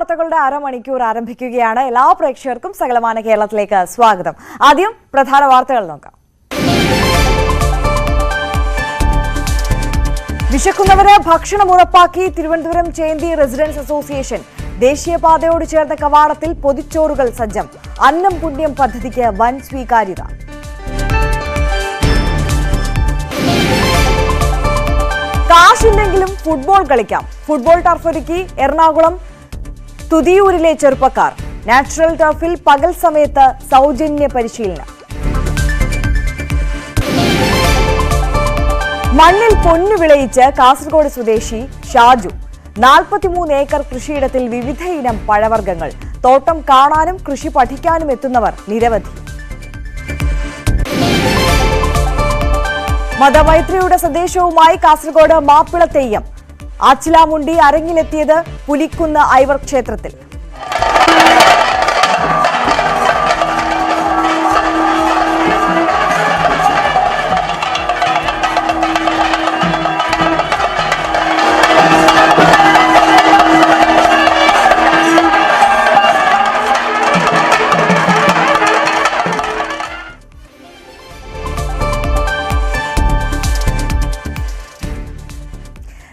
വാർത്തകളുടെ അരമണിക്കൂർ ആരംഭിക്കുകയാണ്. എല്ലാ പ്രേക്ഷകർക്കും സകലമാന കേരളത്തിലേക്ക് സ്വാഗതം. ആദ്യം പ്രധാന വാർത്തകൾ നോക്കാം. വിശക്കുന്നവരെ ഭക്ഷണം ഉറപ്പാക്കി തിരുവനന്തപുരം ചേന്തി റെസിഡൻസ് അസോസിയേഷൻ. ദേശീയപാതയോട് ചേർന്ന കവാടത്തിൽ പൊതിച്ചോറുകൾ സജ്ജം. അന്നം പുണ്യം പദ്ധതിക്ക് വൻ സ്വീകാര്യത. കാശില്ലെങ്കിലും ഫുട്ബോൾ കളിക്കാം. ഫുട്ബോൾ ടർഫൊരുക്കി എറണാകുളം തുതിയൂരിലെ ചെറുപ്പക്കാർ. നാച്ചുറൽ ടർഫിൽ പകൽ സമയത്ത് സൗജന്യ പരിശീലനം. മണ്ണിൽ പൊന്നു വിളയിച്ച് കാസർഗോഡ് സ്വദേശി ഷാജു. 43 ഏക്കർ കൃഷിയിടത്തിൽ വിവിധ ഇനം പഴവർഗ്ഗങ്ങൾ. തോട്ടം കാണാനും കൃഷി പഠിക്കാനും എത്തുന്നവർ നിരവധി. മതമൈത്രിയുടെ സന്ദേശവുമായി കാസർഗോഡ് മാപ്പിള തെയ്യം. ആച്ചിലാമുണ്ടി അരങ്ങിലെത്തിയത് പുലിക്കുന്ന് ഐവർ ക്ഷേത്രത്തിൽ.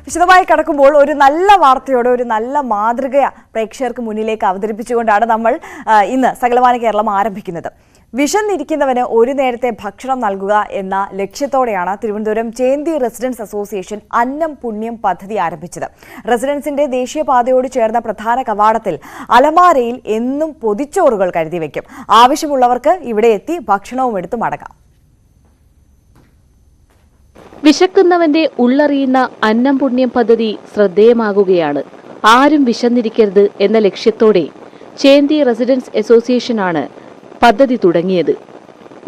വിശദമായി കടക്കുമ്പോൾ ഒരു നല്ല വാർത്തയോടെ ഒരു നല്ല മാതൃക പ്രേക്ഷകർക്ക് മുന്നിലേക്ക് അവതരിപ്പിച്ചുകൊണ്ടാണ് നമ്മൾ ഇന്ന് സകലമാന കേരളം ആരംഭിക്കുന്നത്. വിശന്നിരിക്കുന്നവന് ഒരു നേരത്തെ ഭക്ഷണം നൽകുക എന്ന ലക്ഷ്യത്തോടെയാണ് തിരുവനന്തപുരം ചേന്തി റെസിഡൻസ് അസോസിയേഷൻ അന്നം പുണ്യം പദ്ധതി ആരംഭിച്ചത്. റെസിഡൻസിന്റെ ദേശീയപാതയോട് ചേർന്ന പ്രധാന കവാടത്തിൽ അലമാരയിൽ എന്നും പൊതിച്ചോറുകൾ കരുതി വയ്ക്കും. ആവശ്യമുള്ളവർക്ക് ഇവിടെ എത്തി ഭക്ഷണവും എടുത്ത് മടങ്ങാം. വിശക്കുന്നവന്റെ ഉള്ളറിയുന്ന അന്നം പുണ്യം പദ്ധതി ശ്രദ്ധേയമാകുകയാണ്. ആരും വിശന്നിരിക്കരുത് എന്ന ലക്ഷ്യത്തോടെ ചേന്തി റെസിഡൻസ് അസോസിയേഷനാണ് പദ്ധതി തുടങ്ങിയത്.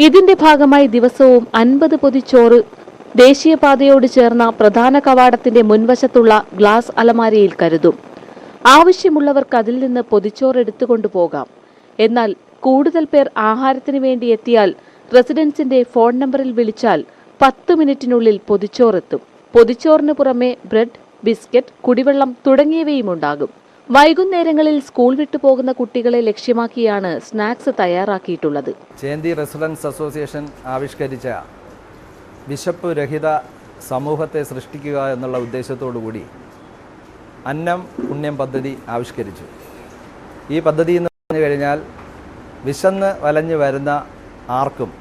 ഇതിന്റെ ഭാഗമായി ദിവസവും 50 പൊതിച്ചോറ് ദേശീയപാതയോട് ചേർന്ന പ്രധാന കവാടത്തിന്റെ മുൻവശത്തുള്ള ഗ്ലാസ് അലമാരയിൽ കരുതും. ആവശ്യമുള്ളവർക്ക് അതിൽ നിന്ന് പൊതിച്ചോറ് എടുത്തുകൊണ്ടു പോകാം. എന്നാൽ കൂടുതൽ പേർ ആഹാരത്തിന് വേണ്ടി എത്തിയാൽ റെസിഡൻസിന്റെ ഫോൺ നമ്പറിൽ വിളിച്ചാൽ 10 മിനിറ്റിനുള്ളിൽ പൊതിച്ചോറെത്തും. പൊതിച്ചോറിന് പുറമെ ബ്രെഡ്, ബിസ്ക്കറ്റ്, കുടിവെള്ളം തുടങ്ങിയവയുമുണ്ടാകും. വൈകുന്നേരങ്ങളിൽ സ്കൂൾ വിട്ടു പോകുന്ന കുട്ടികളെ ലക്ഷ്യമാക്കിയാണ് സ്നാക്സ് തയ്യാറാക്കിയിട്ടുള്ളത്. ചേന്തി റെസിഡൻസ് അസോസിയേഷൻ ആവിഷ്കരിച്ച വിശപ്പ് രഹിത സമൂഹത്തെ സൃഷ്ടിക്കുക എന്നുള്ള ഉദ്ദേശത്തോടു കൂടി അന്നം പുണ്യം പദ്ധതി ആവിഷ്കരിച്ചു. ഈ പദ്ധതി എന്ന് പറഞ്ഞു കഴിഞ്ഞാൽ വിശന്ന് വലഞ്ഞു വരുന്ന ആർക്കും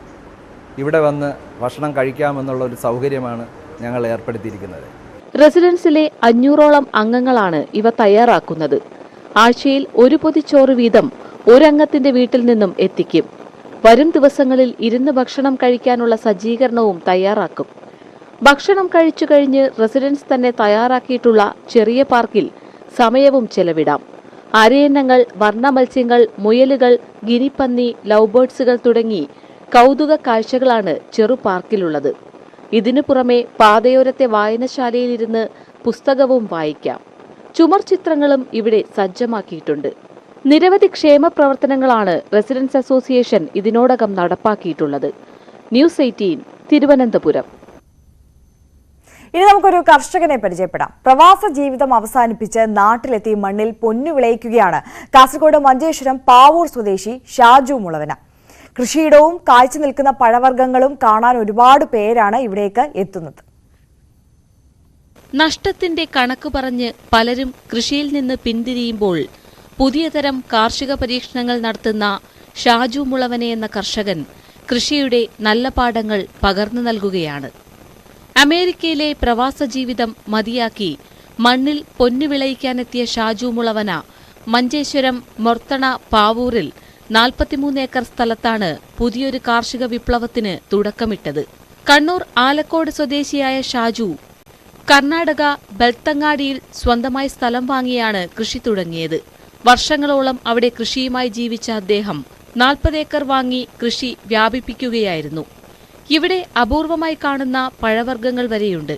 ഇവിടെ വന്ന് ഭക്ഷണം കഴിക്കാമെന്നുള്ള ഒരു സൗകര്യമാണ് ഞങ്ങൾ ഏർപ്പെടുത്തിയിരിക്കുന്നത്. റെസിഡൻസിലെ 500ഓളം അംഗങ്ങളാണ് ഇവ തയ്യാറാക്കുന്നത്. ആഴ്ചയിൽ ഒരു പൊതിച്ചോറ് വീതം ഒരംഗത്തിന്റെ വീട്ടിൽ നിന്നും എത്തിക്കും. വരും ദിവസങ്ങളിൽ ഇരുന്ന് ഭക്ഷണം കഴിക്കാനുള്ള സജ്ജീകരണവും തയ്യാറാക്കും. ഭക്ഷണം കഴിച്ചു കഴിഞ്ഞ് റെസിഡൻസ് തന്നെ തയ്യാറാക്കിയിട്ടുള്ള ചെറിയ പാർക്കിൽ സമയവും ചെലവിടാം. അരയന്നങ്ങൾ, വർണ്ണ മത്സ്യങ്ങൾ, മുയലുകൾ, ഗിനിപ്പന്നി, ലവ് ബേർഡ്സുകൾ തുടങ്ങി കൗതുക കാഴ്ചകളാണ് ചെറു പാർക്കിലുള്ളത്. ഇതിനു പുറമെ പാതയോരത്തെ വായനശാലയിലിരുന്ന് പുസ്തകവും വായിക്കാം. ചുമർ ചിത്രങ്ങളും ഇവിടെ സജ്ജമാക്കിയിട്ടുണ്ട്. നിരവധി ക്ഷേമ പ്രവർത്തനങ്ങളാണ് റെസിഡൻസ് അസോസിയേഷൻ ഇതിനോടകം നടപ്പാക്കിയിട്ടുള്ളത്. ന്യൂസ് 18 തിരുവനന്തപുരം. ഇനി നമുക്കൊരു കർഷകനെ പരിചയപ്പെടാം. പ്രവാസ ജീവിതം അവസാനിപ്പിച്ച് നാട്ടിലെത്തി മണ്ണിൽ പൊന്നു വിളയിക്കുകയാണ് കാസർഗോഡ് മഞ്ചേശ്വരം പാവൂർ സ്വദേശി ഷാജു മുളവന. കൃഷിയിടവും കാഴ്ച നിൽക്കുന്ന പഴവർഗ്ഗങ്ങളും കാണാൻ ഒരുപാട് പേരാണ് ഇവിടേക്ക് എത്തുന്നത്. നഷ്ടത്തിന്റെ കണക്ക് പറഞ്ഞ് പലരും കൃഷിയിൽ നിന്ന് പിന്തിരിയുമ്പോൾ പുതിയ തരം കാർഷിക പരീക്ഷണങ്ങൾ നടത്തുന്ന ഷാജു മുളവനെ എന്ന കർഷകൻ കൃഷിയുടെ നല്ല പാഠങ്ങൾ പകർന്നു നൽകുകയാണ്. അമേരിക്കയിലെ പ്രവാസ ജീവിതം മതിയാക്കി മണ്ണിൽ പൊന്നു വിളയിക്കാനെത്തിയ ഷാജു മുളവന മഞ്ചേശ്വരം മൊർത്തണ പാവൂരിൽ 43 ഏക്കർ സ്ഥലത്താണ് പുതിയൊരു കാർഷിക വിപ്ലവത്തിന് തുടക്കമിട്ടത്. കണ്ണൂർ ആലക്കോട് സ്വദേശിയായ ഷാജു കർണാടക ബെൽത്തങ്ങാടിയിൽ സ്വന്തമായി സ്ഥലം വാങ്ങിയാണ് കൃഷി തുടങ്ങിയത്. വർഷങ്ങളോളം അവിടെ കൃഷിയുമായി ജീവിച്ച അദ്ദേഹം 40 ഏക്കർ വാങ്ങി കൃഷി വ്യാപിപ്പിക്കുകയായിരുന്നു. ഇവിടെ അപൂർവമായി കാണുന്ന പഴവർഗ്ഗങ്ങൾ വരെയുണ്ട്.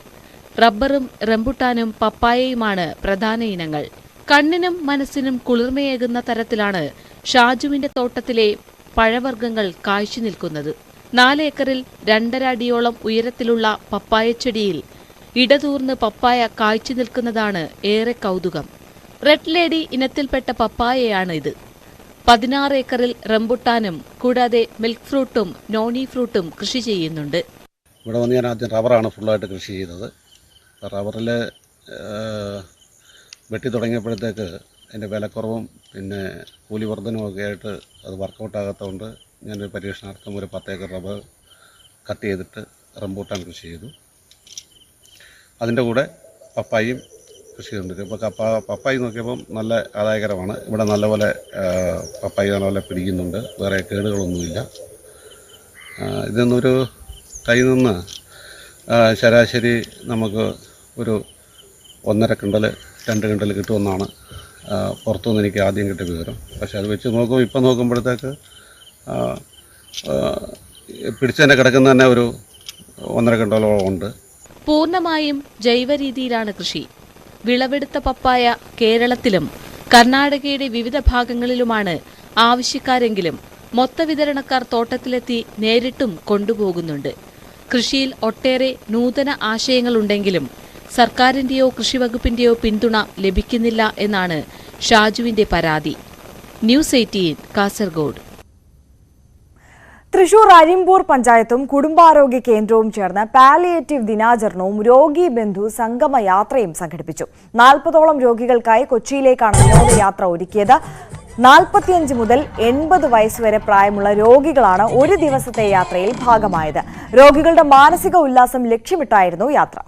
റബ്ബറും റംബുട്ടാനും പപ്പായയുമാണ് പ്രധാന ഇനങ്ങൾ. കണ്ണിനും മനസ്സിനും കുളിർമയേകുന്ന തരത്തിലാണ് ഷാജുവിന്റെ തോട്ടത്തിലെ പഴവർഗ്ഗങ്ങൾ കായ്ച്ചു നിൽക്കുന്നത്. 4 ഏക്കറിൽ 2.5 അടിയോളം ഉയരത്തിലുള്ള പപ്പായച്ചെടിയിൽ ഇടതൂർന്ന് പപ്പായ കായ്ച്ചു നിൽക്കുന്നതാണ് ഏറെ കൗതുകം. റെഡ് ലേഡി ഇനത്തിൽപ്പെട്ട പപ്പായയാണ് ഇത്. 16 ഏക്കറിൽ റംബുട്ടാനും കൂടാതെ മിൽക്ക് ഫ്രൂട്ടും നോണി ഫ്രൂട്ടും കൃഷി ചെയ്യുന്നുണ്ട്. ഇവിടെ വന്ന് ഞാൻ ആദ്യം റബ്ബറാണ് ഫുള്ളായിട്ട് കൃഷി ചെയ്തത്. റബ്ബറിൽ വെട്ടി തുടങ്ങിയപ്പോഴത്തേക്ക് അതിൻ്റെ വിലക്കുറവും പിന്നെ കൂലി വർധനവുമൊക്കെ ആയിട്ട് അത് വർക്കൗട്ടാകാത്തതുകൊണ്ട് ഞാനൊരു പരീക്ഷണാർത്ഥം ഒരു 10 ഏക്കർ റബ്ബർ കട്ട് ചെയ്തിട്ട് റംബൂട്ടാൻ കൃഷി ചെയ്തു. അതിൻ്റെ കൂടെ പപ്പായും കൃഷി ചെയ്തിട്ടുണ്ട്. ഇപ്പോൾ പപ്പായി നോക്കിയപ്പം നല്ല ആദായകരമാണ്. ഇവിടെ നല്ലപോലെ പപ്പായി നല്ലപോലെ പിടിക്കുന്നുണ്ട്. വേറെ കേടുകളൊന്നുമില്ല. ഇതൊന്നൊരു തൈയിൽ നിന്ന് ശരാശരി നമുക്ക് ഒരു 1.5 കിണ്ടൽ 2 കിണ്ടൽ കിട്ടുമെന്നാണ് പുറത്തുനിന്ന് എനിക്ക് ആദ്യം കിട്ടിയ വിവരം. പക്ഷേ അത് വെച്ച് ഇപ്പം നോക്കുമ്പോഴത്തേക്ക് പിടിച്ച് തന്നെ കിടക്കുന്ന തന്നെ ഒരു 1.5 കിണ്ടലോളം ഉണ്ട്. പൂർണ്ണമായും ജൈവ രീതിയിലാണ് കൃഷി. വിളവെടുത്ത പപ്പായ കേരളത്തിലും കർണാടകയുടെ വിവിധ ഭാഗങ്ങളിലുമാണ് ആവശ്യക്കാരെങ്കിലും മൊത്തവിതരണക്കാർ തോട്ടത്തിലെത്തി നേരിട്ടും കൊണ്ടുപോകുന്നുണ്ട്. കൃഷിയിൽ ഒട്ടേറെ നൂതന ആശയങ്ങളുണ്ടെങ്കിലും സർക്കാരിന്റെയോ കൃഷിവകുപ്പിന്റെയോ പിന്തുണ ലഭിക്കുന്നില്ല എന്നാണ് ഷാജുവിന്റെ പരാതി. ന്യൂസ് 18 കാസർഗോഡ്. തൃശൂർ അരിമ്പൂർ പഞ്ചായത്തും കുടുംബാരോഗ്യ കേന്ദ്രവും ചേർന്ന് പാലിയേറ്റീവ് ദിനാചരണവും രോഗി ബന്ധു സംഗമ യാത്രയും സംഘടിപ്പിച്ചു. 40ഓളം രോഗികൾക്കായി കൊച്ചിയിലേക്കാണ് വിനോദയാത്ര ഒരുക്കിയത്. 45 മുതൽ 80 വയസ്സുവരെ പ്രായമുള്ള രോഗികളാണ് ഒരു ദിവസത്തെ യാത്രയിൽ ഭാഗമായത്. രോഗികളുടെ മാനസിക ഉല്ലാസം ലക്ഷ്യമിട്ടായിരുന്നു യാത്ര.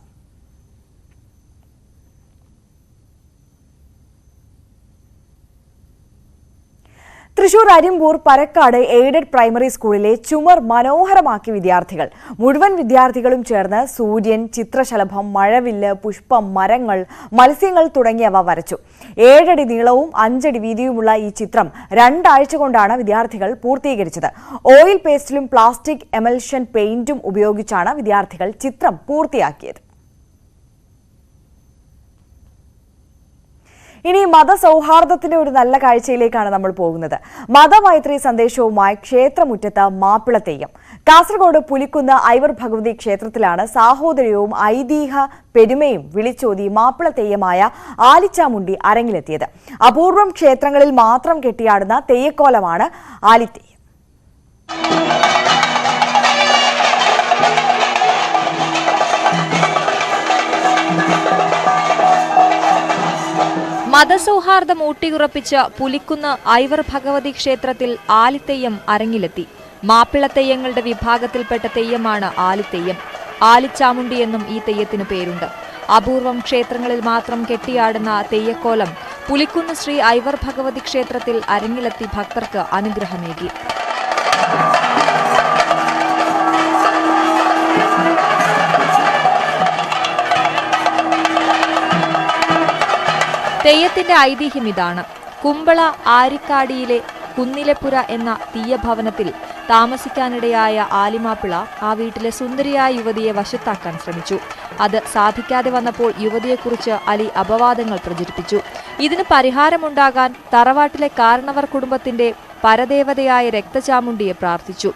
തൃശൂർ അരിമ്പൂർ പരക്കാട് എയ്ഡഡ് പ്രൈമറി സ്കൂളിലെ ചുമർ മനോഹരമാക്കി വിദ്യാർത്ഥികൾ. മുഴുവൻ വിദ്യാർത്ഥികളും ചേർന്ന് സൂര്യൻ, ചിത്രശലഭം, മഴവില്ല്, പുഷ്പം, മരങ്ങൾ, മത്സ്യങ്ങൾ തുടങ്ങിയവ വരച്ചു. 7 അടി നീളവും 5 അടി വീതിയുമുള്ള ഈ ചിത്രം 2 ആഴ്ച കൊണ്ടാണ് വിദ്യാർത്ഥികൾ പൂർത്തീകരിച്ചത്. ഓയിൽ പേസ്റ്റിലും പ്ലാസ്റ്റിക് എമൽഷൻ പെയിന്റും ഉപയോഗിച്ചാണ് വിദ്യാർത്ഥികൾ ചിത്രം പൂർത്തിയാക്കിയത്. ഇനി മതസൗഹാർദ്ദത്തിന്റെ ഒരു നല്ല കാഴ്ചയിലേക്കാണ് നമ്മൾ പോകുന്നത്. മതമൈത്രി സന്ദേശവുമായി ക്ഷേത്രമുറ്റത്ത് മാപ്പിളത്തെയ്യം. കാസർഗോഡ് പുലിക്കുന്ന് ഐവർ ഭഗവതി ക്ഷേത്രത്തിലാണ് സാഹോദര്യവും ഐതിഹ്യ പെരുമയും വിളിച്ചോതി മാപ്പിളത്തെയ്യമായ ആലിച്ചാമുണ്ടി അരങ്ങിലെത്തിയത്. അപൂർവം ക്ഷേത്രങ്ങളിൽ മാത്രം കെട്ടിയാടുന്ന തെയ്യക്കോലമാണ് ആലിത്തെയ്യം. മതസൗഹാർദ്ദം ഊട്ടിയുറപ്പിച്ച പുലിക്കുന്ന് ഐവർ ഭഗവതി ക്ഷേത്രത്തിൽ ആലിത്തെയ്യം അരങ്ങിലെത്തി. മാപ്പിളത്തെയ്യങ്ങളുടെ വിഭാഗത്തിൽപ്പെട്ട തെയ്യമാണ് ആലിത്തെയ്യം. ആലിച്ചാമുണ്ടി എന്നും ഈ തെയ്യത്തിന് പേരുണ്ട്. അപൂർവം ക്ഷേത്രങ്ങളിൽ മാത്രം കെട്ടിയാടുന്ന തെയ്യക്കോലം പുലിക്കുന്ന് ശ്രീ ഐവർ ഭഗവതി ക്ഷേത്രത്തിൽ അരങ്ങിലെത്തി ഭക്തർക്ക് അനുഗ്രഹമേകി. തെയ്യത്തിന്റെ ഐതിഹ്യം ഇതാണ്. കുമ്പള ആരിക്കാടിയിലെ കുന്നിലെപ്പുര എന്ന തീയഭവനത്തിൽ താമസിക്കാനിടയായ ആലിമാപ്പിള ആ വീട്ടിലെ സുന്ദരിയായ യുവതിയെ വശത്താക്കാൻ ശ്രമിച്ചു. അത് സാധിക്കാതെ വന്നപ്പോൾ യുവതിയെക്കുറിച്ച് അലി അപവാദങ്ങൾ പ്രചരിപ്പിച്ചു. ഇതിന് പരിഹാരമുണ്ടാകാൻ തറവാട്ടിലെ കാരണവർ കുടുംബത്തിന്റെ പരദേവതയായ രക്തചാമുണ്ടിയെ പ്രാർത്ഥിച്ചു.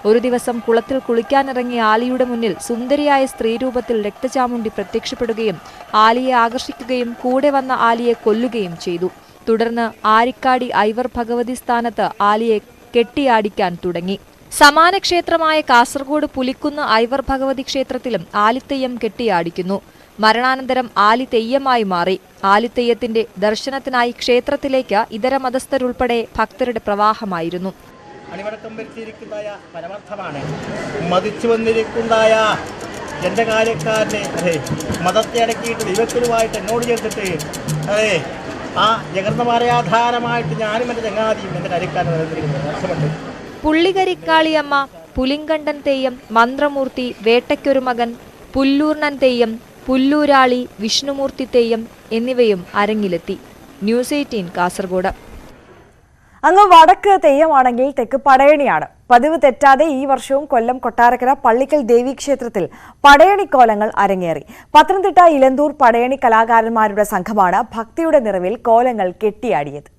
ഒരു ദിവസം കുളത്തിൽ കുളിക്കാനിറങ്ങിയ ആലിയുടെ മുന്നിൽ സുന്ദരിയായ സ്ത്രീരൂപത്തിൽ രക്തചാമുണ്ടി പ്രത്യക്ഷപ്പെടുകയും ആലിയെ ആകർഷിക്കുകയും കൂടെ വന്ന ആലിയെ കൊല്ലുകയും ചെയ്തു. തുടർന്ന് ആരിക്കാടി ഐവർ ഭഗവതി സ്ഥാനത്ത് ആലിയെ കെട്ടിയാടിക്കാൻ തുടങ്ങി. സമാന ക്ഷേത്രമായ കാസർഗോഡ് പുലിക്കുന്ന് ഐവർ ഭഗവതി ക്ഷേത്രത്തിലും ആലിത്തെയ്യം കെട്ടിയാടിക്കുന്നു. മരണാനന്തരം ആലി തെയ്യമായി മാറി. ആലിത്തെയ്യത്തിന്റെ ദർശനത്തിനായി ക്ഷേത്രത്തിലേക്ക് ഇതര മതസ്ഥരുൾപ്പെടെ ഭക്തരുടെ പ്രവാഹമായിരുന്നു. അണിവടക്കം വരുത്തിയിരിക്കുന്നതായ പരമാർത്ഥമാണ്. മതിച്ചു വന്നിരിക്കുന്നതായ എൻ്റെ കാര്യക്കാരനെ മതത്തെ അടക്കിയിട്ട് ദൈവത്തിനുമായിട്ട് എന്നോട് ചേർത്തിട്ട് ആ ജഗർന്നമാരയാധാരമായിട്ട് ഞാനും എൻ്റെ ചങ്ങാതിയും എൻ്റെ കാര്യക്കാരൻ നിലനിന്നിരിക്കുന്നത് അർത്ഥമുണ്ട്. പുള്ളികരിക്കാളിയമ്മ, പുലിങ്കണ്ടൻ തെയ്യം, മന്ത്രമൂർത്തി, വേട്ടയ്ക്കൊരു മകൻ, പുല്ലൂർണൻ തെയ്യം, പുല്ലൂരാളി, വിഷ്ണുമൂർത്തി തെയ്യം എന്നിവയും അരങ്ങിലെത്തി. ന്യൂസ് 18 കാസർഗോഡ്. അങ്ങ് വടക്ക് തെയ്യമാണെങ്കിൽ തെക്ക് പടയണിയാണ്. പതിവ് തെറ്റാതെ ഈ വർഷവും കൊല്ലം കൊട്ടാരക്കര പള്ളിക്കൽ ദേവീക്ഷേത്രത്തിൽ പടയണിക്കോലങ്ങൾ അരങ്ങേറി. പത്തനംതിട്ട ഇലന്തൂർ പടയണി കലാകാരന്മാരുടെ സംഘമാണ് ഭക്തിയുടെ നിറവിൽ കോലങ്ങൾ കെട്ടിയാടിയത്.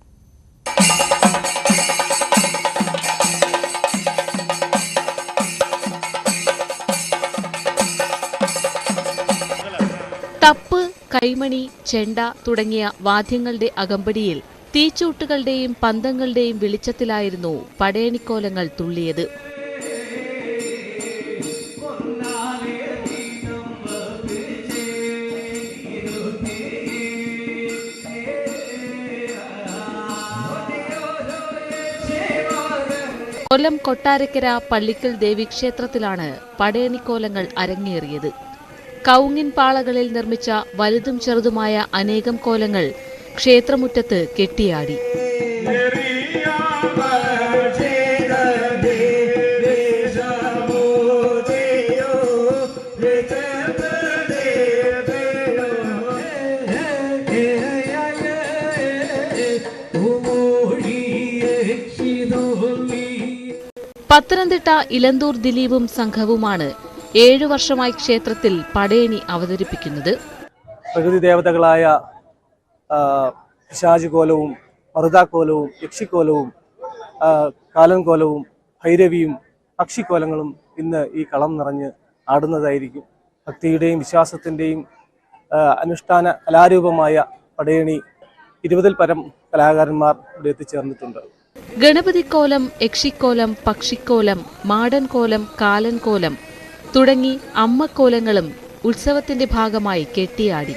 തപ്പ്, കൈമണി, ചെണ്ട തുടങ്ങിയ വാദ്യങ്ങളുടെ അകമ്പടിയിൽ തീച്ചൂട്ടുകളുടെയും പന്തങ്ങളുടെയും വെളിച്ചത്തിലായിരുന്നു പടയണിക്കോലങ്ങൾ തുള്ളിയത്. കൊല്ലം കൊട്ടാരക്കര പള്ളിക്കൽ ദേവീക്ഷേത്രത്തിലാണ് പടയണിക്കോലങ്ങൾ അരങ്ങേറിയത്. കൗങ്ങിൻ പാളകളിൽ നിർമ്മിച്ച വലുതും ചെറുതുമായ അനേകം കോലങ്ങൾ ക്ഷേത്രമുറ്റത്ത് കെട്ടിയാടി. പത്തനംതിട്ട ഇലന്തൂർ ദിലീപും സംഘവുമാണ് 7 വർഷമായി ക്ഷേത്രത്തിൽ പടയണി അവതരിപ്പിക്കുന്നത്. പ്രകൃതി ദേവതകളായ പിശാചുകോലവും മറുതാക്കോലവും യക്ഷിക്കോലവും കാലൻകോലവും ഭൈരവിയും പക്ഷിക്കോലങ്ങളും ഇന്ന് ഈ കളം നിറഞ്ഞ് ആടുന്നതായിരിക്കും. ഭക്തിയുടെയും വിശ്വാസത്തിൻ്റെയും അനുഷ്ഠാന കലാരൂപമായ പടയണി 20-ൽ പരം കലാകാരന്മാർ ഇവിടെ എത്തിച്ചേർന്നിട്ടുണ്ട്. ഗണപതിക്കോലം, യക്ഷിക്കോലം, പക്ഷിക്കോലം, മാടൻകോലം, കാലൻകോലം തുടങ്ങി അമ്മക്കോലങ്ങളും ഉത്സവത്തിന്റെ ഭാഗമായി കെട്ടിയാടി.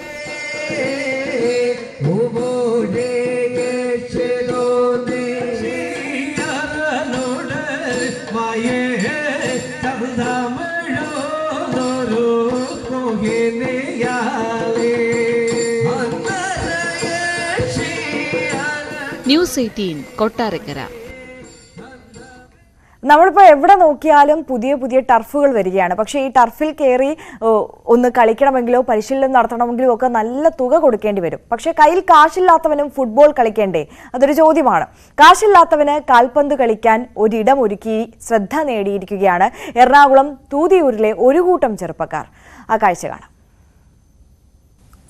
ന്യൂസ് 18 കൊട്ടാരക്കര. നമ്മളിപ്പോൾ എവിടെ നോക്കിയാലും പുതിയ പുതിയ ടർഫുകൾ വരികയാണ്. പക്ഷേ ഈ ടർഫിൽ കയറി ഒന്ന് കളിക്കണമെങ്കിലോ പരിശീലനം നടത്തണമെങ്കിലോ ഒക്കെ നല്ല തുക കൊടുക്കേണ്ടി വരും. പക്ഷേ കയ്യിൽ കാശില്ലാത്തവനും ഫുട്ബോൾ കളിക്കേണ്ടേ? അതൊരു ചോദ്യമാണ്. കാശില്ലാത്തവന് കാൽപന്ത് കളിക്കാൻ ഒരിടം ഒരുക്കി ശ്രദ്ധ നേടിയിരിക്കുകയാണ് എറണാകുളം തൂതിയൂരിലെ ഒരു കൂട്ടം ചെറുപ്പക്കാർ. ആ കാഴ്ച കാണാം.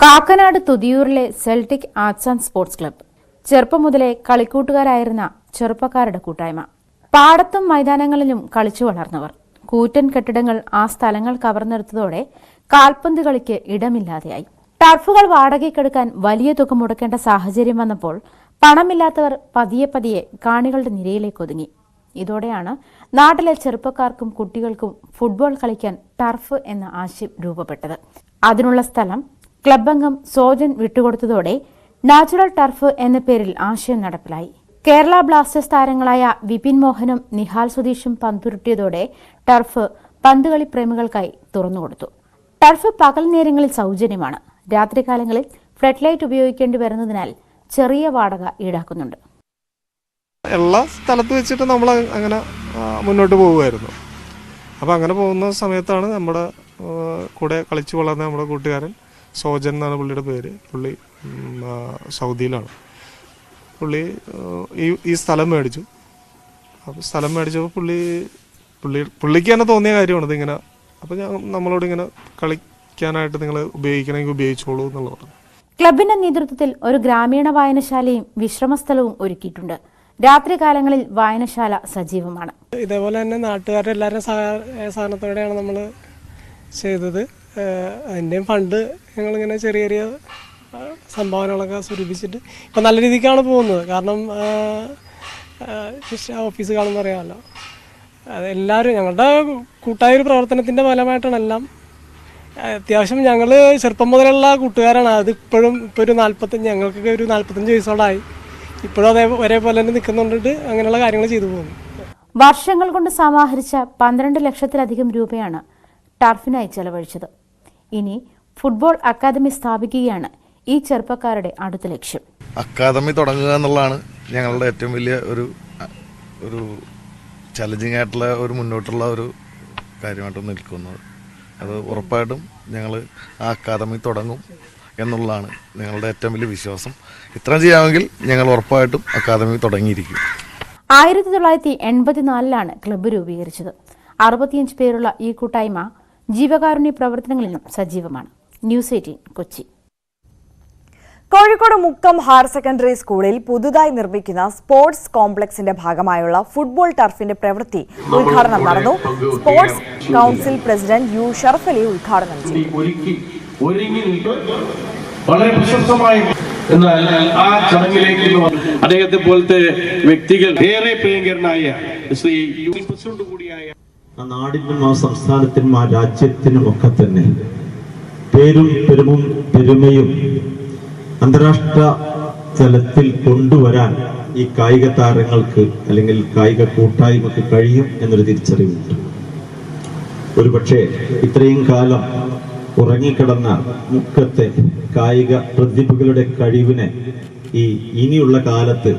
കാക്കനാട് തുതിയൂരിലെ Celtic arts and sports club ചെറുപ്പം മുതലേ കളിക്കൂട്ടുകാരായിരുന്ന ചെറുപ്പക്കാരുടെ കൂട്ടായ്മ. പാടത്തും മൈതാനങ്ങളിലും കളിച്ചു വളർന്നവർ. കൂറ്റൻ കെട്ടിടങ്ങൾ ആ സ്ഥലങ്ങൾ കവർന്നെടുത്തതോടെ കാൽപന്ത് കളിക്ക് ഇടമില്ലാതെയായി. ടർഫുകൾ വാടകയ്ക്കെടുക്കാൻ വലിയ തുക മുടക്കേണ്ട സാഹചര്യം വന്നപ്പോൾ പണമില്ലാത്തവർ പതിയെ പതിയെ കാണികളുടെ നിരയിലേക്ക് ഒതുങ്ങി. ഇതോടെയാണ് നാട്ടിലെ ചെറുപ്പക്കാർക്കും കുട്ടികൾക്കും ഫുട്ബോൾ കളിക്കാൻ ടർഫ് എന്ന ആശയം രൂപപ്പെട്ടത്. അതിനുള്ള സ്ഥലം ക്ലബ് അംഗം സോജൻ വിട്ടുകൊടുത്തതോടെ നാച്ചുറൽ ടർഫ് എന്ന പേരിൽ ആശയം നടപ്പിലായി. കേരള ബ്ലാസ്റ്റേഴ്സ് താരങ്ങളായ വിപിൻ മോഹനും നിഹാൽ സുധീഷും പന്തുരുട്ടിയതോടെ ടർഫ് പന്തുകളി പ്രേമികൾക്കായി തുറന്നുകൊടുത്തു. ടർഫ് പകൽ നേരങ്ങളിൽ സൗജന്യമാണ്. രാത്രികാലങ്ങളിൽ ഫ്ലഡ് ലൈറ്റ് ഉപയോഗിക്കേണ്ടി വരുന്നതിനാൽ ചെറിയ വാടക ഈടാക്കുന്നുണ്ട്. എല്ലാ സ്ഥലത്ത് വെച്ചിട്ട് നമ്മൾ അങ്ങനെ മുന്നോട്ട് പോകുമായിരുന്നു. അപ്പോൾ അങ്ങനെ പോകുന്ന സമയത്താണ് നമ്മുടെ കൂടെ കളിച്ചു വളർന്ന നമ്മുടെ കൂട്ടുകാരൻ സോജൻ എന്നാണ് പുള്ളിയുടെ പേര്. പുള്ളി സൗദിയിലാണ്. ഈ സ്ഥലം മേടിച്ചു. അപ്പോൾ സ്ഥലം മേടിച്ചപ്പോൾ പുള്ളിക്ക് തന്നെ തോന്നിയ കാര്യമാണ് ഇതിങ്ങനെ. അപ്പോൾ നമ്മളോട് ഇങ്ങനെ കളിക്കാനായിട്ട് നിങ്ങൾ ഉപയോഗിക്കണമെങ്കിൽ ഉപയോഗിച്ചോളൂ എന്നുള്ളത്. ക്ലബിന്റെ നേതൃത്വത്തിൽ ഒരു ഗ്രാമീണ വായനശാലയും വിശ്രമസ്ഥലവും ഒരുക്കിയിട്ടുണ്ട്. രാത്രികാലങ്ങളിൽ വായനശാല സജീവമാണ്. ഇതേപോലെ തന്നെ നാട്ടുകാരെല്ലാവരും സഹകരണത്തോടെയാണ് നമ്മൾ ചെയ്തത്. അതിൻ്റെയും ഫണ്ട് ഞങ്ങളിങ്ങനെ ചെറിയ ചെറിയ സംഭാവനകളൊക്കെ സ്വരൂപിച്ചിട്ട് ഇപ്പം നല്ല രീതിക്കാണ് പോകുന്നത്. കാരണം ഓഫീസ് കാണുമ്പോൾ അറിയാമല്ലോ, അതെല്ലാവരും ഞങ്ങളുടെ കൂട്ടായ ഒരു പ്രവർത്തനത്തിൻ്റെ ഫലമായിട്ടാണ് എല്ലാം. അത്യാവശ്യം ഞങ്ങൾ ചെറുപ്പം മുതലുള്ള കൂട്ടുകാരാണ്. അതിപ്പോഴും ഇപ്പോൾ ഒരു 45 ഞങ്ങൾക്കൊക്കെ ഒരു 45 വയസ്സോളായി. ഇപ്പോഴും ഒരേപോലെ തന്നെ നിൽക്കുന്നുണ്ടിട്ട് അങ്ങനെയുള്ള കാര്യങ്ങൾ ചെയ്തു പോകുന്നു. വർഷങ്ങൾ കൊണ്ട് സമാഹരിച്ച 12 ലക്ഷത്തിലധികം രൂപയാണ് ടർഫിനായി ചെലവഴിച്ചത്. ഇനി ഫുട്ബോൾ അക്കാദമി സ്ഥാപിക്കുകയാണ് ഈ ചെറുപ്പക്കാരുടെ അടുത്ത ലക്ഷ്യം. അക്കാദമി തുടങ്ങുക എന്നുള്ളതാണ് ഞങ്ങളുടെ ഏറ്റവും വലിയ ഒരു ചലഞ്ചിങ് ആയിട്ടുള്ള ഒരു മുന്നോട്ടുള്ള ഒരു കാര്യമായിട്ട് നിൽക്കുന്നത്. അത് ഉറപ്പായിട്ടും ഞങ്ങൾ ആ അക്കാദമി തുടങ്ങും എന്നുള്ളതാണ് ഞങ്ങളുടെ ഏറ്റവും വലിയ വിശ്വാസം. ഇത്രയും ചെയ്യാമെങ്കിൽ ഞങ്ങൾ ഉറപ്പായിട്ടും അക്കാദമി തുടങ്ങിയിരിക്കും. 1984 ക്ലബ്ബ് രൂപീകരിച്ചത്. 65 പേരുള്ള ഈ കൂട്ടായ്മ ജീവകാരുണ്യ പ്രവർത്തനങ്ങളിലും സജീവമാണ്. News 18 Kochi. Kozhikode Mukkam higher secondary സ്കൂളിൽ പുതുതായി നിർമ്മിക്കുന്ന സ്പോർട്സ് കോംപ്ലക്സിന്റെ ഭാഗമായുള്ള ഫുട്ബോൾ ടർഫിന്റെ പ്രവൃത്തി ഉദ്ഘാടനം നടന്നു. Sports council president U Sharaf Ali ഉദ്ഘാടനം ചെയ്തു. വളരെ പ്രശസ്തമായ എന്നാൽ ആ ചടങ്ങിലേക്ക് അദ്ദേഹത്തെ പോലത്തെ വ്യക്തികൾ ഏറെ പ്രിയങ്കരനായ ശ്രീ പ്രസിഡന്റ് കൂടിയായ ആ നാടിനും ആ സംസ്ഥാനത്തിനും ആ രാജ്യത്തിനുമൊക്കെ തന്നെ പേരും പെരുമയും അന്താരാഷ്ട്ര തലത്തിൽ കൊണ്ടുവരാൻ ഈ കായിക താരങ്ങൾക്ക് അല്ലെങ്കിൽ കായിക കൂട്ടായ്മക്ക് കഴിയും എന്നൊരു തിരിച്ചറിവുണ്ട്. ഒരുപക്ഷെ ഇത്രയും കാലം ഉറങ്ങിക്കിടന്ന മുക്കത്തെ കായിക പ്രതിഭകളുടെ കഴിവിനെ ഇനിയുള്ള കാലത്ത്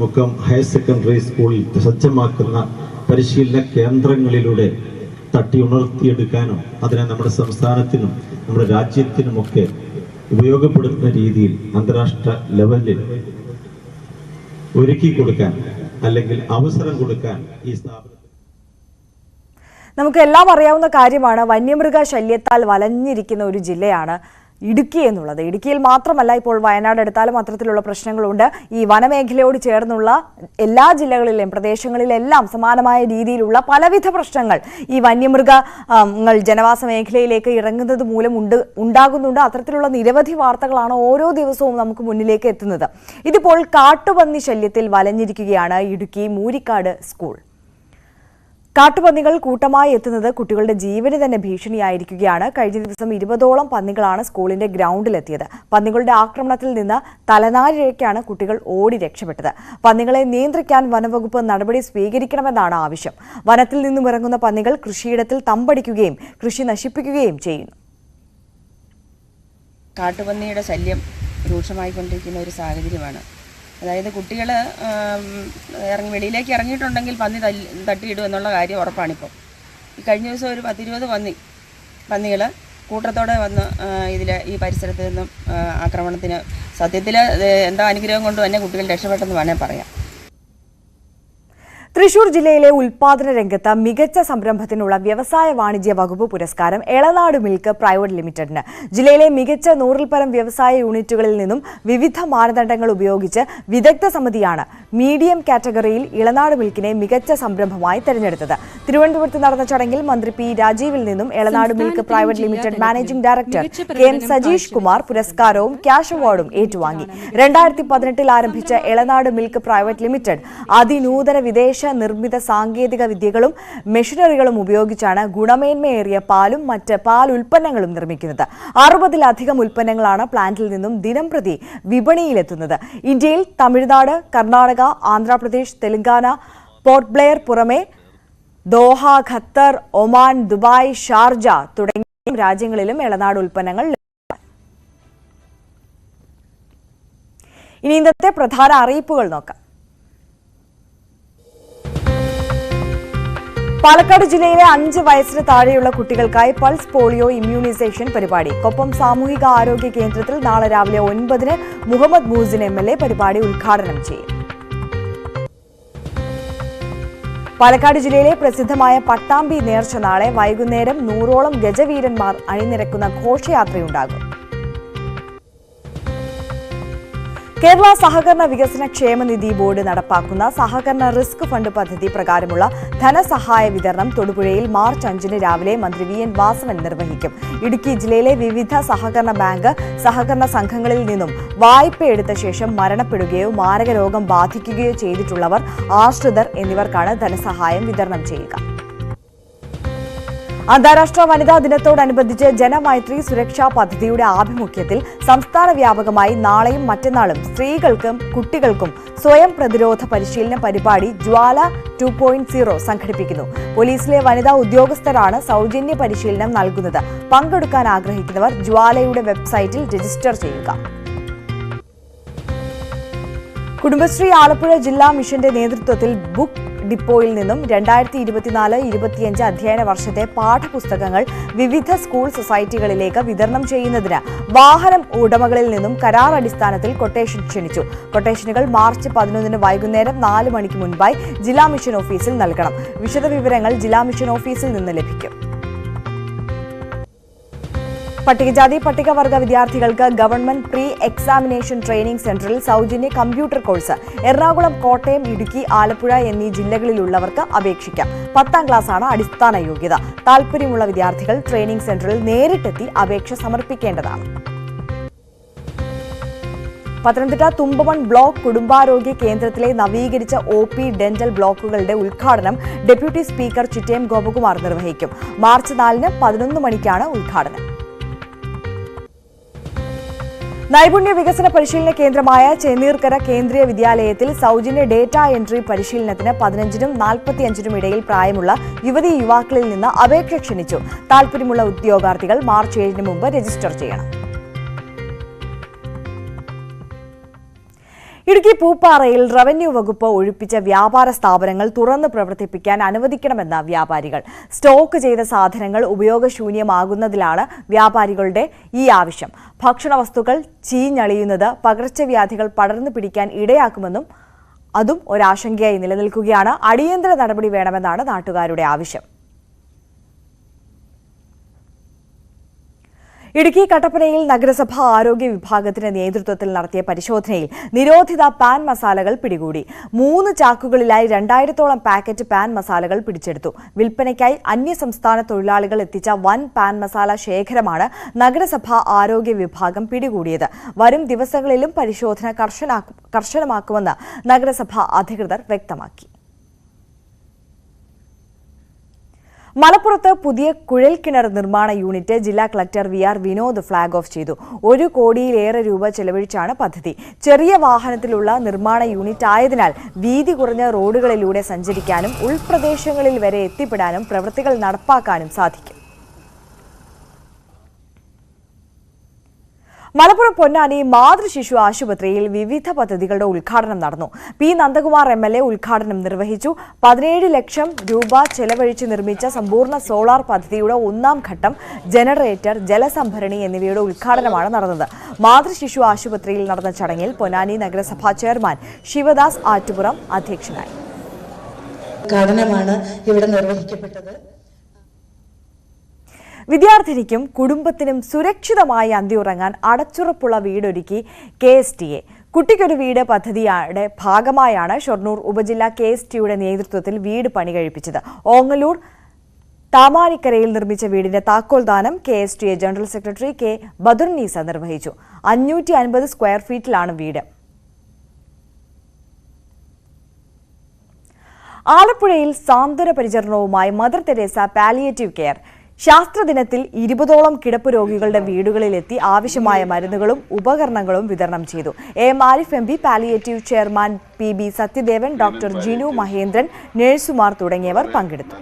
മുക്കം ഹയർ സെക്കൻഡറി സ്കൂളിൽ സജ്ജമാക്കുന്ന പരിശീലന കേന്ദ്രങ്ങളിലൂടെ തട്ടി ഉണർത്തിയെടുക്കാനും അതിനെ നമ്മുടെ സംസ്ഥാനത്തിനും നമ്മുടെ രാജ്യത്തിനുമൊക്കെ ഉപയോഗപ്പെടുത്തുന്ന രീതിയിൽ അന്താരാഷ്ട്ര ലെവലിൽ ഒരുക്കി കൊടുക്കാൻ അല്ലെങ്കിൽ അവസരം കൊടുക്കാൻ ഈ സ്ഥാപനം. നമുക്ക് എല്ലാം അറിയാവുന്ന കാര്യമാണ്, വന്യമൃഗ ശല്യത്താൽ വലഞ്ഞിരിക്കുന്ന ഒരു ജില്ലയാണ് ഇടുക്കി എന്നുള്ളത്. ഇടുക്കിയിൽ മാത്രമല്ല, ഇപ്പോൾ വയനാട് എടുത്താലും അത്തരത്തിലുള്ള പ്രശ്നങ്ങളുണ്ട്. ഈ വനമേഖലയോട് ചേർന്നുള്ള എല്ലാ ജില്ലകളിലെയും പ്രദേശങ്ങളിലെല്ലാം സമാനമായ രീതിയിലുള്ള പലവിധ പ്രശ്നങ്ങൾ ഈ വന്യമൃഗങ്ങൾ ജനവാസ മേഖലയിലേക്ക് ഇറങ്ങുന്നത് മൂലം ഉണ്ടാകുന്നുണ്ട്. അത്തരത്തിലുള്ള നിരവധി വാർത്തകളാണ് ഓരോ ദിവസവും നമുക്ക് മുന്നിലേക്ക് എത്തുന്നത്. ഇതിപ്പോൾ കാട്ടുപന്നി ശല്യത്തിൽ വലഞ്ഞിരിക്കുകയാണ് ഇടുക്കി മൂരിക്കാട് സ്കൂൾ. കാട്ടുപന്നികൾ കൂട്ടമായി എത്തുന്നത് കുട്ടികളുടെ ജീവന് തന്നെ ഭീഷണിയായിരിക്കുകയാണ്. കഴിഞ്ഞ ദിവസം 20ഓളം പന്നികളാണ് സ്കൂളിന്റെ ഗ്രൗണ്ടിലെത്തിയത്. പന്നികളുടെ ആക്രമണത്തിൽ നിന്ന് തലനാരിഴയ്ക്കാണ് കുട്ടികൾ ഓടി രക്ഷപ്പെട്ടത്. പന്നികളെ നിയന്ത്രിക്കാൻ വനംവകുപ്പ് നടപടി സ്വീകരിക്കണമെന്നാണ് ആവശ്യം. വനത്തിൽ നിന്നും ഇറങ്ങുന്ന പന്നികൾ കൃഷിയിടത്തിൽ തമ്പടിക്കുകയും കൃഷി നശിപ്പിക്കുകയും ചെയ്യുന്നു. കാട്ടുപന്നിയുടെ ശല്യം രൂക്ഷമായിക്കൊണ്ടിരിക്കുന്ന ഒരു സാഹചര്യമാണ്. അതായത് കുട്ടികൾ വെളിയിലേക്ക് ഇറങ്ങിയിട്ടുണ്ടെങ്കിൽ പന്നി തട്ടിയിടും എന്നുള്ള കാര്യം ഉറപ്പാണിപ്പോൾ. ഈ കഴിഞ്ഞ ദിവസം ഒരു 10-20 പന്നികൾ കൂട്ടത്തോടെ വന്ന് ഈ പരിസരത്ത് നിന്നും ആക്രമണത്തിന് സത്യത്തിൽ എന്താ അനുഗ്രഹം കൊണ്ട് തന്നെ കുട്ടികൾ രക്ഷപ്പെട്ടെന്ന് വേണേൽ പറയാം. തൃശൂർ ജില്ലയിലെ ഉൽപാദന രംഗത്ത് മികച്ച സംരംഭത്തിനുള്ള വ്യവസായ വാണിജ്യ വകുപ്പ് പുരസ്കാരം എളനാട് മിൽക്ക് പ്രൈവറ്റ് ലിമിറ്റഡിന്. ജില്ലയിലെ മികച്ച 100ൽ പരം വ്യവസായ യൂണിറ്റുകളിൽ നിന്നും വിവിധ മാനദണ്ഡങ്ങൾ ഉപയോഗിച്ച് വിദഗ്ധ സമിതിയാണ് മീഡിയം കാറ്റഗറിയിൽ ഇളനാട് മിൽക്കിനെ മികച്ച സംരംഭമായി തെരഞ്ഞെടുത്തത്. തിരുവനന്തപുരത്ത് നടന്ന ചടങ്ങിൽ മന്ത്രി പി രാജീവിൽ നിന്നും Elanad milk private limited managing director K M. Sajeesh Kumar പുരസ്കാരവും ക്യാഷ് അവാർഡും ഏറ്റുവാങ്ങി. 2018 ആരംഭിച്ച എളനാട് മിൽക്ക് പ്രൈവറ്റ് ലിമിറ്റഡ് അതിനൂതന വിദേശ നിർമ്മിത സാങ്കേതിക വിദ്യകളും മെഷീനറികളും ഉപയോഗിച്ചാണ് ഗുണമേന്മയേറിയ പാലും മറ്റ് പാൽ ഉൽപ്പന്നങ്ങളും നിർമ്മിക്കുന്നത്. 60-ലധികം ഉൽപ്പന്നങ്ങളാണ് പ്ലാന്റിൽ നിന്നും ദിനംപ്രതി വിപണിയിലെത്തുന്നത്. ഇന്ത്യയിൽ തമിഴ്നാട്, കർണാടക, ആന്ധ്രാപ്രദേശ്, തെലങ്കാന, പോർട്ട് ബ്ലെയർ പുറമെ Doha, Qatar, Oman, Dubai, Sharjah തുടങ്ങിയ രാജ്യങ്ങളിലും എളനാട് ഉൽപ്പന്നങ്ങൾ. ഇനി ഇന്നത്തെ പ്രധാന അറിയിപ്പുകൾ നോക്കാം. പാലക്കാട് ജില്ലയിലെ 5 വയസ്സിന് താഴെയുള്ള കുട്ടികൾക്കായി പൾസ് പോളിയോ ഇമ്മ്യൂണൈസേഷൻ പരിപാടി. കൊപ്പം സാമൂഹിക ആരോഗ്യ കേന്ദ്രത്തിൽ നാളെ രാവിലെ 9-ന് മുഹമ്മദ് മൂസിൻ MLA പരിപാടി ഉദ്ഘാടനം ചെയ്യും. പാലക്കാട് ജില്ലയിലെ പ്രസിദ്ധമായ പട്ടാമ്പി നേർച്ച നാളെ വൈകുന്നേരം 100ഓളം ഗജവീരന്മാർ അണിനിരക്കുന്ന ഘോഷയാത്രയുണ്ടാകും. കേരള സഹകരണ വികസന ക്ഷേമനിധി ബോർഡ് നടപ്പാക്കുന്ന സഹകരണ റിസ്ക് ഫണ്ട് പദ്ധതി പ്രകാരമുള്ള ധനസഹായ വിതരണം തൊടുപുഴയിൽ മാർച്ച് 5-ന് രാവിലെ മന്ത്രി VN വാസവൻ നിർവഹിക്കും. ഇടുക്കി ജില്ലയിലെ വിവിധ സഹകരണ ബാങ്ക് സഹകരണ സംഘങ്ങളിൽ നിന്നും വായ്പ എടുത്ത ശേഷം മരണപ്പെടുകയോ മാരക രോഗം ബാധിക്കുകയോ ചെയ്തിട്ടുള്ളവർ, ആശ്രിതർ എന്നിവർക്കാണ് ധനസഹായം വിതരണം ചെയ്യുക. അന്താരാഷ്ട്ര വനിതാ ദിനത്തോടനുബന്ധിച്ച് ജനമൈത്രി സുരക്ഷാ പദ്ധതിയുടെ ആഭിമുഖ്യത്തിൽ സംസ്ഥാന വ്യാപകമായി നാളെയും മറ്റന്നാളും സ്ത്രീകൾക്കും കുട്ടികൾക്കും സ്വയം പ്രതിരോധ പരിശീലന പരിപാടി ജ്വാല 2.0 സംഘടിപ്പിക്കുന്നു. പോലീസിലെ വനിതാ ഉദ്യോഗസ്ഥരാണ് സൗജന്യ പരിശീലനം നൽകുന്നത്. പങ്കെടുക്കാൻ ആഗ്രഹിക്കുന്നവർ ജ്വാലയുടെ വെബ്സൈറ്റിൽ രജിസ്റ്റർ ചെയ്യുക. കുടുംബശ്രീ ആലപ്പുഴ ജില്ലാ മിഷന്റെ നേതൃത്വത്തിൽ ബുക്ക് ഡിപ്പോയിൽ നിന്നും 2024-25 അധ്യയന വർഷത്തെ പാഠപുസ്തകങ്ങൾ വിവിധ സ്കൂൾ സൊസൈറ്റികളിലേക്ക് വിതരണം ചെയ്യുന്നതിന് വാഹനം ഉടമകളിൽ നിന്നും കരാർ അടിസ്ഥാനത്തിൽ കൊട്ടേഷൻ ക്ഷണിച്ചു. കൊട്ടേഷനുകൾ മാർച്ച് 11-ന് വൈകുന്നേരം 4 മണിക്ക് മുൻപായി ജില്ലാ മിഷൻ ഓഫീസിൽ നൽകണം. വിശദവിവരങ്ങൾ ജില്ലാ മിഷൻ ഓഫീസിൽ നിന്ന് ലഭിക്കും. പട്ടികജാതി പട്ടികവർഗ വിദ്യാർത്ഥികൾക്ക് ഗവൺമെന്റ് പ്രീ എക്സാമിനേഷൻ ട്രെയിനിംഗ് സെന്ററിൽ സൗജന്യ കമ്പ്യൂട്ടർ കോഴ്സ്. എറണാകുളം, കോട്ടയം, ഇടുക്കി, ആലപ്പുഴ എന്നീ ജില്ലകളിലുള്ളവർക്ക് അപേക്ഷിക്കാം. 10ാം ക്ലാസ്സാണ് അടിസ്ഥാന യോഗ്യത. താൽപര്യമുള്ള വിദ്യാർത്ഥികൾ ട്രെയിനിംഗ് സെന്ററിൽ നേരിട്ടെത്തി അപേക്ഷ സമർപ്പിക്കേണ്ടതാണ്. പത്തനംതിട്ട തുമ്പമൺ ബ്ലോക്ക് കുടുംബാരോഗ്യ കേന്ദ്രത്തിലെ നവീകരിച്ച OP ഡെന്റൽ ബ്ലോക്കുകളുടെ ഉദ്ഘാടനം ഡെപ്യൂട്ടി സ്പീക്കർ ചിറ്റയം ഗോപകുമാർ നിർവഹിക്കും. മാർച്ച് 4-ന് 11 മണിക്കാണ് ഉദ്ഘാടനം. നൈപുണ്യ വികസന പരിശീലന കേന്ദ്രമായ ചേന്നീർക്കര കേന്ദ്രീയ വിദ്യാലയത്തിൽ സൗജന്യ ഡേറ്റ എൻട്രി പരിശീലനത്തിന് 15-നും 45-നും ഇടയിൽ പ്രായമുള്ള യുവതീ യുവാക്കളിൽ നിന്ന് അപേക്ഷ ക്ഷണിച്ചു. താൽപര്യമുള്ള ഉദ്യോഗാർത്ഥികൾ മാർച്ച് 7-ന് മുമ്പ് രജിസ്റ്റർ ചെയ്യണം. ഇടുക്കി പൂപ്പാറയിൽ റവന്യൂ വകുപ്പ് ഒഴിപ്പിച്ച വ്യാപാര സ്ഥാപനങ്ങൾ തുറന്ന് പ്രവർത്തിപ്പിക്കാൻ അനുവദിക്കണമെന്ന വ്യാപാരികൾ. സ്റ്റോക്ക് ചെയ്ത സാധനങ്ങൾ ഉപയോഗശൂന്യമാകുന്നതിലാണ് വ്യാപാരികളുടെ ഈ ആവശ്യം. ഭക്ഷണവസ്തുക്കൾ ചീഞ്ഞളിയുന്നത് പകർച്ചവ്യാധികൾ പടർന്നു പിടിക്കാൻ ഇടയാക്കുമെന്നും അതും ഒരാശങ്കയായി നിലനിൽക്കുകയാണ്. അടിയന്തര നടപടി വേണമെന്നാണ് നാട്ടുകാരുടെ ആവശ്യം. ഇടുക്കി കട്ടപ്പനയിൽ നഗരസഭാ ആരോഗ്യ വിഭാഗത്തിന്റെ നേതൃത്വത്തിൽ നടത്തിയ പരിശോധനയിൽ നിരോധിത പാൻ മസാലകൾ പിടികൂടി. 3 ചാക്കുകളിലായി 2000-ഓളം പാക്കറ്റ് പാൻ മസാലകൾ പിടിച്ചെടുത്തു. വിൽപ്പനയ്ക്കായി അന്യസംസ്ഥാന തൊഴിലാളികൾ എത്തിച്ച വൻ പാൻ മസാല ശേഖരമാണ് നഗരസഭാ ആരോഗ്യ വിഭാഗം പിടികൂടിയത്. വരും ദിവസങ്ങളിലും പരിശോധന കർശനമാക്കുമെന്ന് നഗരസഭാ അധികൃതർ വ്യക്തമാക്കി. മലപ്പുറത്ത് പുതിയ കുഴൽക്കിണർ നിർമ്മാണ യൂണിറ്റ് ജില്ലാ collector VR Vinod flag off ചെയ്തു. 1 കോടിയിലേറെ രൂപ ചെലവഴിച്ചാണ് പദ്ധതി. ചെറിയ വാഹനത്തിലുള്ള നിർമ്മാണ യൂണിറ്റ് ആയതിനാൽ വീതി കുറഞ്ഞ റോഡുകളിലൂടെ സഞ്ചരിക്കാനും ഉൾപ്രദേശങ്ങളിൽ വരെ എത്തിപ്പെടാനും പ്രവൃത്തികൾ നടപ്പാക്കാനും സാധിക്കും. മലപ്പുറം പൊന്നാനി മാതൃശിശു ആശുപത്രിയിൽ വിവിധ പദ്ധതികളുടെ ഉദ്ഘാടനം നടന്നു. P. നന്ദകുമാർ MLA ഉദ്ഘാടനം നിർവഹിച്ചു. 17 ലക്ഷം രൂപ ചെലവഴിച്ച് നിർമ്മിച്ച സമ്പൂർണ്ണ സോളാർ പദ്ധതിയുടെ 1ാം ഘട്ടം, ജനറേറ്റർ, ജലസംഭരണി എന്നിവയുടെ ഉദ്ഘാടനമാണ് നടന്നത്. മാതൃശിശു ആശുപത്രിയിൽ നടന്ന ചടങ്ങിൽ പൊന്നാനി നഗരസഭാ ചെയർമാൻ ശിവദാസ് ആറ്റുപുറം അധ്യക്ഷനായി. ഉദ്ഘാടനമാണ് ഇവിടെ നിർവഹിക്കപ്പെട്ടത്. വിദ്യാർത്ഥിനിക്കും കുടുംബത്തിനും സുരക്ഷിതമായി അന്തിയുറങ്ങാൻ അടച്ചുറപ്പുള്ള വീടൊരുക്കി KSTA. കുട്ടിക്കൊരു വീട് പദ്ധതിയുടെ ഭാഗമായാണ് ഷൊർണൂർ ഉപജില്ല KSTയുടെ നേതൃത്വത്തിൽ വീട് പണി കഴിപ്പിച്ചത്. ഓങ്ങല്ലൂർ താമാനിക്കരയിൽ നിർമ്മിച്ച വീടിന്റെ താക്കോൽദാനം KSTA general secretary K. Badurnisa നിർവഹിച്ചു. 550 സ്ക്വയർ ഫീറ്റിലാണ് വീട്. ആലപ്പുഴയിൽ സാന്ത്വന പരിചരണവുമായി മദർ തെരേസ പാലിയേറ്റീവ് കെയർ. ശാസ്ത്രദിനത്തിൽ 20ഓളം കിടപ്പ് രോഗികളുടെ വീടുകളിലെത്തി ആവശ്യമായ മരുന്നുകളും ഉപകരണങ്ങളും വിതരണം ചെയ്തു. AM Arif MP, palliative chairman PB Sathyadevan, doctor Jinu Mahendran, നഴ്സുമാർ തുടങ്ങിയവർ പങ്കെടുത്തു.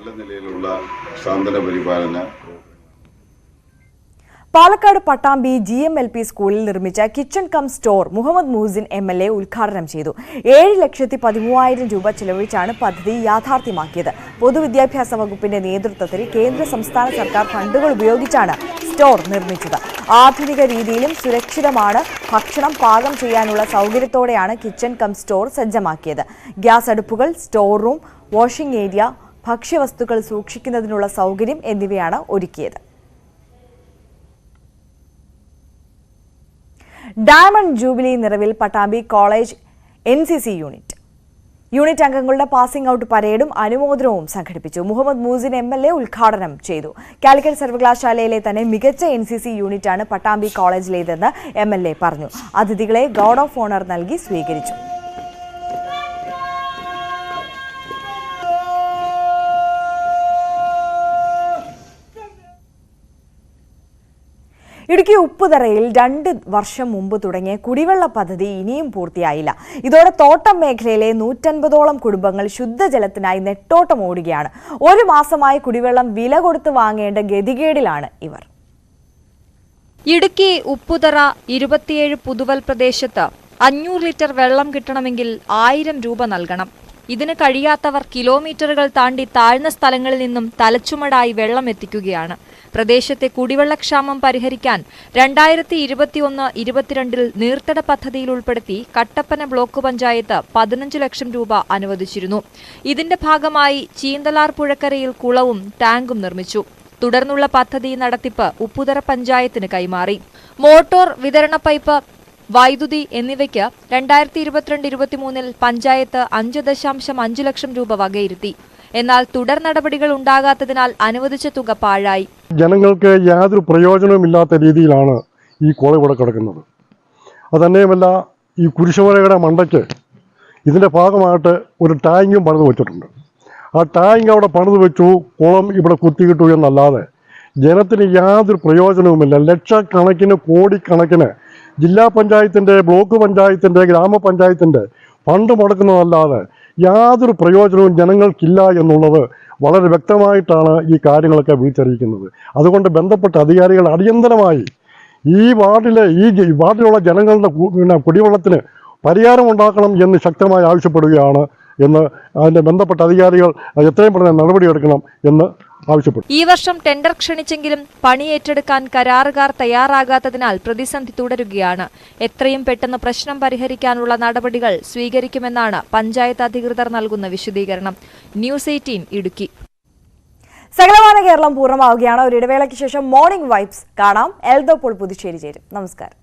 പാലക്കാട് പട്ടാമ്പി GMLP സ്കൂളിൽ നിർമ്മിച്ച kitchen cum store Muhammad Muhsin MLA ഉദ്ഘാടനം ചെയ്തു. 7,13,000 രൂപ ചെലവഴിച്ചാണ് പദ്ധതി യാഥാർത്ഥ്യമാക്കിയത്. പൊതുവിദ്യാഭ്യാസ വകുപ്പിന്റെ നേതൃത്വത്തിൽ കേന്ദ്ര സംസ്ഥാന സർക്കാർ ഫണ്ടുകൾ ഉപയോഗിച്ചാണ് സ്റ്റോർ നിർമ്മിച്ചത്. ആധുനിക രീതിയിലും സുരക്ഷിതമാണ്. ഭക്ഷണം പാകം ചെയ്യാനുള്ള സൗകര്യത്തോടെയാണ് കിച്ചൺ കം സ്റ്റോർ സജ്ജമാക്കിയത്. ഗ്യാസ് അടുപ്പുകൾ, സ്റ്റോർ റൂം, വാഷിംഗ് ഏരിയ, ഭക്ഷ്യവസ്തുക്കൾ സൂക്ഷിക്കുന്നതിനുള്ള സൗകര്യം എന്നിവയാണ് ഒരുക്കിയത്. ഡയമണ്ട് ജൂബിലി നിറവിൽ പട്ടാമ്പി കോളേജ് NCC യൂണിറ്റ് അംഗങ്ങളുടെ പാസിംഗ് ഔട്ട് പരേഡും അനുമോദനവും സംഘടിപ്പിച്ചു. മുഹമ്മദ് മുഹസിൻ MLA ഉദ്ഘാടനം ചെയ്തു. കാലിക്കറ്റ് സർവകലാശാലയിലെ തന്നെ മികച്ച NCC യൂണിറ്റാണ് പട്ടാമ്പി കോളേജിലേതെന്ന് MLA പറഞ്ഞു. അതിഥികളെ ഗാർഡ് ഓഫ് ഓണർ നൽകി സ്വീകരിച്ചു. ഇടുക്കി ഉപ്പുതറയിൽ 2 വർഷം മുമ്പ് തുടങ്ങിയ കുടിവെള്ള പദ്ധതി ഇനിയും പൂർത്തിയായില്ല. ഇതോടെ തോട്ടം മേഖലയിലെ 150ഓളം കുടുംബങ്ങൾ ശുദ്ധജലത്തിനായി നെട്ടോട്ടം ഓടുകയാണ്. 1 മാസമായി കുടിവെള്ളം വില കൊടുത്ത് വാങ്ങേണ്ട ഗതികേടിലാണ് ഇവർ. ഇടുക്കി ഉപ്പുതറ 27 പുതുവൽ പ്രദേശത്ത് 500 ലിറ്റർ വെള്ളം കിട്ടണമെങ്കിൽ 1000 രൂപ നൽകണം. ഇതിന് കഴിയാത്തവർ കിലോമീറ്ററുകൾ താണ്ടി താഴ്ന്ന സ്ഥലങ്ങളിൽ നിന്നും തലച്ചുമടായി വെള്ളം എത്തിക്കുകയാണ്. പ്രദേശത്തെ കുടിവെള്ളക്ഷാമം പരിഹരിക്കാൻ 2021-22 നീർത്തട പദ്ധതിയിൽ ഉൾപ്പെടുത്തി കട്ടപ്പന ബ്ലോക്ക് പഞ്ചായത്ത് 15 ലക്ഷം രൂപ അനുവദിച്ചിരുന്നു. ഇതിന്റെ ഭാഗമായി ചീന്തലാർ പുഴക്കരയിൽ കുളവും ടാങ്കും നിർമ്മിച്ചു. തുടർന്നുള്ള പദ്ധതി നടത്തിപ്പ് ഉപ്പുതറ പഞ്ചായത്തിന് കൈമാറി. മോട്ടോർ വിതരണ പൈപ്പ്, വൈദ്യുതി എന്നിവയ്ക്ക് 2022-23 പഞ്ചായത്ത് 5.5 ലക്ഷം രൂപ വകയിരുത്തി. എന്നാൽ തുടർ നടപടികൾ ഉണ്ടാകാത്തതിനാൽ അനുവദിച്ച തുക പാഴായി. ജനങ്ങൾക്ക് യാതൊരു പ്രയോജനവുമില്ലാത്ത രീതിയിലാണ് ഈ കുളം ഇവിടെ കിടക്കുന്നത്. അതന്നെയുമല്ല, ഈ കുരിശുമലയുടെ മണ്ടയ്ക്ക് ഇതിൻ്റെ ഭാഗമായിട്ട് ഒരു ടാങ്കും പണിത് വെച്ചിട്ടുണ്ട്. ആ ടാങ്ക് അവിടെ പണിത് വെച്ചു, കുളം ഇവിടെ കുത്തിയിട്ടു എന്നല്ലാതെ ജനത്തിന് യാതൊരു പ്രയോജനവുമില്ല. ലക്ഷക്കണക്കിന് കോടിക്കണക്കിന് ജില്ലാ പഞ്ചായത്തിൻ്റെ, ബ്ലോക്ക് പഞ്ചായത്തിൻ്റെ, ഗ്രാമപഞ്ചായത്തിൻ്റെ ഫണ്ട് മുടക്കുന്നതല്ലാതെ യാതൊരു പ്രയോജനവും ജനങ്ങൾക്കില്ല എന്നുള്ളത് വളരെ വ്യക്തമായിട്ടാണ് ഈ കാര്യങ്ങളൊക്കെ വിളിച്ചറിയിക്കുന്നത്. അതുകൊണ്ട് ബന്ധപ്പെട്ട അധികാരികൾ അടിയന്തരമായി ഈ വാർഡിലുള്ള ജനങ്ങളുടെ കുടിവെള്ളത്തിന് പരിഹാരമുണ്ടാക്കണം എന്ന് ശക്തമായി ആവശ്യപ്പെടുകയാണ് എന്ന് അതിൻ്റെ ബന്ധപ്പെട്ട അധികാരികൾ എത്രയും പെട്ടെന്ന് നടപടിയെടുക്കണം എന്ന് ആവശ്യപ്പെട്ടു. ഈ വർഷം ടെൻഡർ ക്ഷണിച്ചെങ്കിലും പണി ഏറ്റെടുക്കാൻ കരാറുകാർ തയ്യാറാകാത്തതിനാൽ പ്രതിസന്ധി തുടരുകയാണ്. എത്രയും പെട്ടെന്ന് പ്രശ്നം പരിഹരിക്കാനുള്ള നടപടികൾ സ്വീകരിക്കുമെന്നാണ് പഞ്ചായത്ത് അധികൃതർ നൽകുന്ന വിശദീകരണം. ന്യൂസ് 18 ഇടുക്കി. സകലമാന കേരളം പൂർണ്ണമാവുകയാണ്. ഒരു ഇടവേളയ്ക്ക് ശേഷം മോർണിംഗ് വൈബ്സ് കാണാം. എൽദോ പോൾ പുതുച്ചേരി ചേരും. നമസ്കാരം.